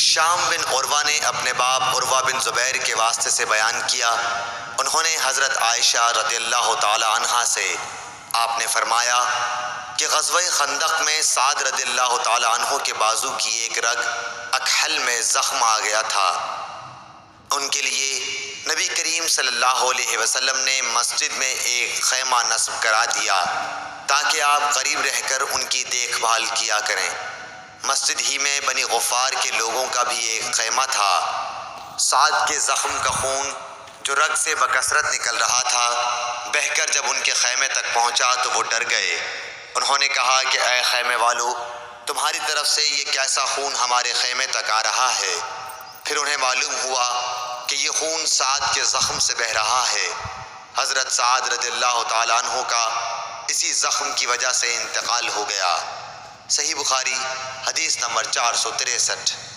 ہشام بن عروہ نے اپنے باپ عروہ بن زبیر کے واسطے سے بیان کیا، انہوں نے حضرت عائشہ رضی اللہ تعالی عنہا سے آپ نے فرمایا کہ غزوہ خندق میں سعد رضی اللہ تعالی عنہ کے بازو کی ایک رگ اکحل میں زخم آ گیا تھا۔ ان کے لیے نبی کریم صلی اللہ علیہ وسلم نے مسجد میں ایک خیمہ نصب کرا دیا تاکہ آپ قریب رہ کر ان کی دیکھ بھال کیا کریں۔ مسجد ہی میں بنی غفار کے لوگوں کا بھی ایک خیمہ تھا۔ سعد کے زخم کا خون جو رگ سے بکثرت نکل رہا تھا بہہ کر جب ان کے خیمے تک پہنچا تو وہ ڈر گئے۔ انہوں نے کہا کہ اے خیمے والو، تمہاری طرف سے یہ کیسا خون ہمارے خیمے تک آ رہا ہے؟ پھر انہیں معلوم ہوا کہ یہ خون سعد کے زخم سے بہہ رہا ہے۔ حضرت سعد رضی اللہ تعالیٰ عنہ کا اسی زخم کی وجہ سے انتقال ہو گیا۔ صحیح بخاری حدیث نمبر 463۔